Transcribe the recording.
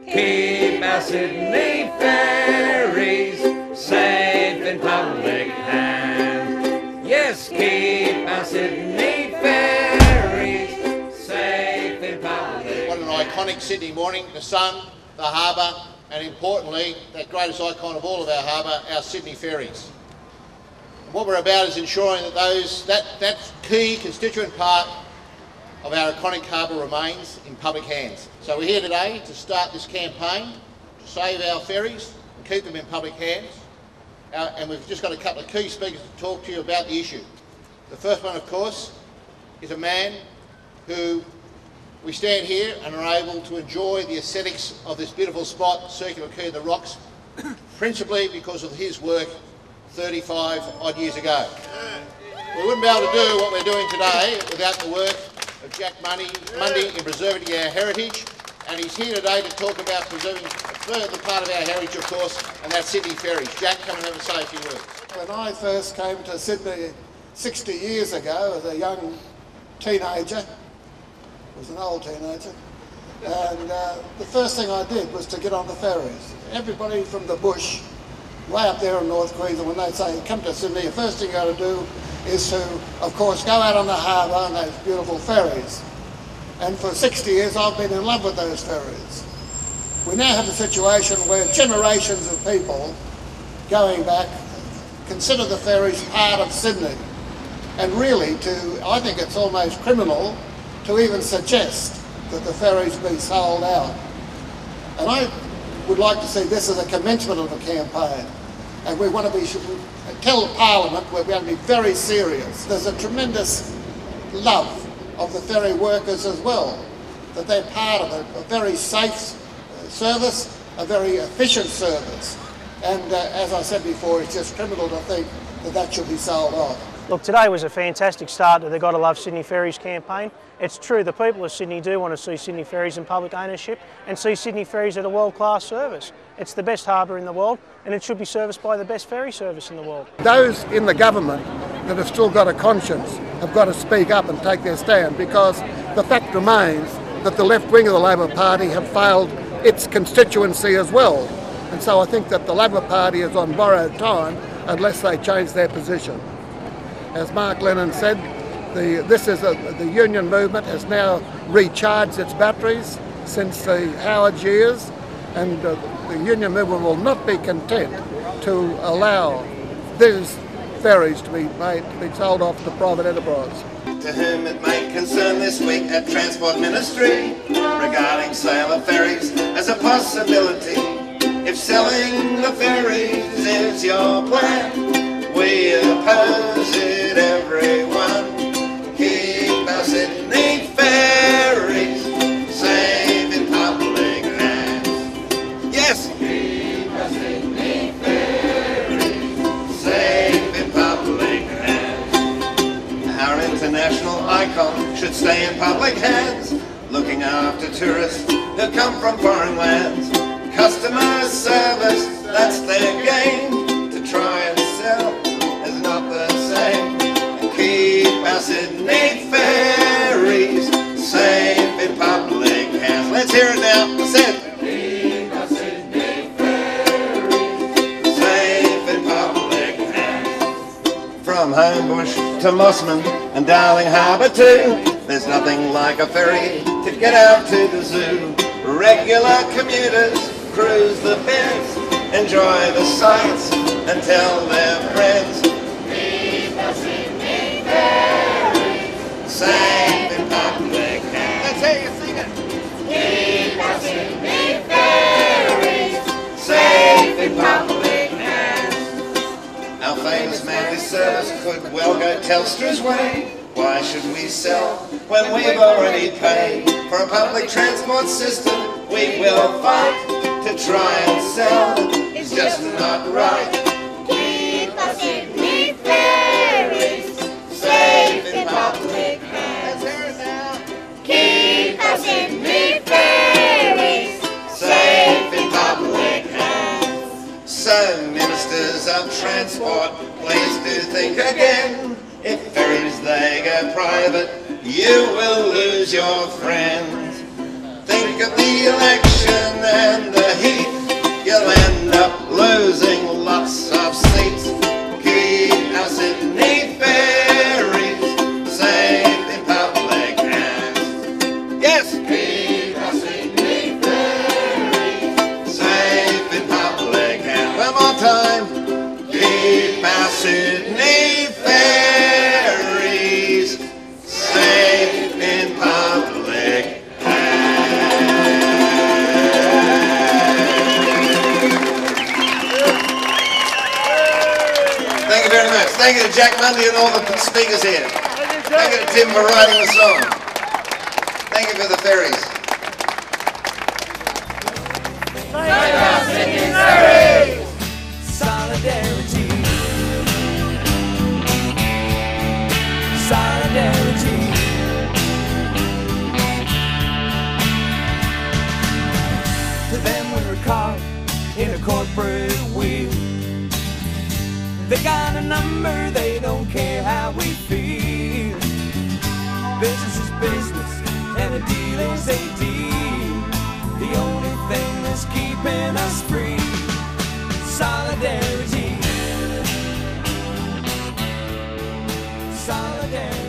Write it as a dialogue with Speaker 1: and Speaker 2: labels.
Speaker 1: Keep our Sydney ferries safe in public hands. Yes, keep our Sydney ferries safe in public.
Speaker 2: What an iconic Sydney morning, the sun, the harbour, and importantly, that greatest icon of all of our harbour, our Sydney ferries. What we're about is ensuring that that key constituent part of our iconic harbour remains in public hands. So we're here today to start this campaign to save our ferries and keep them in public hands. And we've just got a couple of key speakers to talk to you about the issue. The first one, of course, is a man who we stand here and are able to enjoy the aesthetics of this beautiful spot, Circular Quay of the Rocks, principally because of his work 35 odd years ago. We wouldn't be able to do what we're doing today without the work of Jack Mundey in preserving our heritage, and he's here today to talk about preserving a further part of our heritage, of course, and that's Sydney Ferries. Jack, come and have a say a few words.
Speaker 3: When I first came to Sydney 60 years ago as a young teenager, I was an old teenager, and the first thing I did was to get on the ferries. Everybody from the bush, way up there in North Queensland, when they say come to Sydney, the first thing you got to do is to, of course, go out on the harbour on those beautiful ferries. And for 60 years I've been in love with those ferries. We now have a situation where generations of people going back consider the ferries part of Sydney. And really, I think it's almost criminal to even suggest that the ferries be sold out. And I would like to see this as a commencement of a campaign. And we want to tell Parliament we're going to be very serious. There's a tremendous love of the ferry workers as well, that they're part of a very safe service, a very efficient service. And as I said before, it's just criminal to think that that should be sold off.
Speaker 4: Look, today was a fantastic start to the Gotta Love Sydney Ferries campaign. It's true, the people of Sydney do want to see Sydney Ferries in public ownership and see Sydney Ferries at a world-class service. It's the best harbour in the world and it should be serviced by the best ferry service in the world.
Speaker 3: Those in the government that have still got a conscience have got to speak up and take their stand, because the fact remains that the left wing of the Labor Party have failed its constituency as well. And so I think that the Labor Party is on borrowed time unless they change their position. As Mark Lennon said, the union movement has now recharged its batteries since the Howard years, and the union movement will not be content to allow these ferries to be sold off to private enterprise.
Speaker 5: To whom it may concern this week at Transport Ministry regarding sale of ferries as a possibility. If selling the ferries is your plan, we oppose it, everyone. Keep our Sydney ferries safe in public hands. Yes! Keep our Sydney ferries safe in public hands. Our international icon should stay in public hands, looking after tourists who come from foreign lands. Customer service, that's their game. To try and sell is not the same. Keep our Sydney ferries safe in public hands. Let's hear it now. I said, keep our Sydney ferries safe in public hands. From Homebush to Mossman and Darling Harbour too, there's nothing like a ferry to get out to the zoo. Regular commuters cruise the bends, enjoy the sights and tell their friends. Keep our Sydney ferries safe in public hands. Let's hear you sing it. Keep our Sydney ferries safe in public hands. Our famous man, this service could well go Telstra's way. Why should we sell when we've already paid for a public transport system? We will fight to try and sell. It's just not right.
Speaker 6: Keep our Sydney ferries safe in public hands.
Speaker 5: Let's hear it now.
Speaker 6: Keep our Sydney ferries safe in public hands.
Speaker 5: So, ministers of transport, please do think again. If ferries they go private, you will lose your friends. Think of the election Sydney Ferries, safe in public Thank you very much. Thank you to Jack Mundey and all the speakers here. Thank you to Tim for writing the song. Thank you for the ferries.
Speaker 1: Save Our Sydney Ferries!
Speaker 7: Solidarity. Solidarity. To them we were caught in a corporate wheel. They got a number, they don't care how we feel. Business is business, and a deal is a deal. The only thing that's keeping us free, solidarity. Solidarity.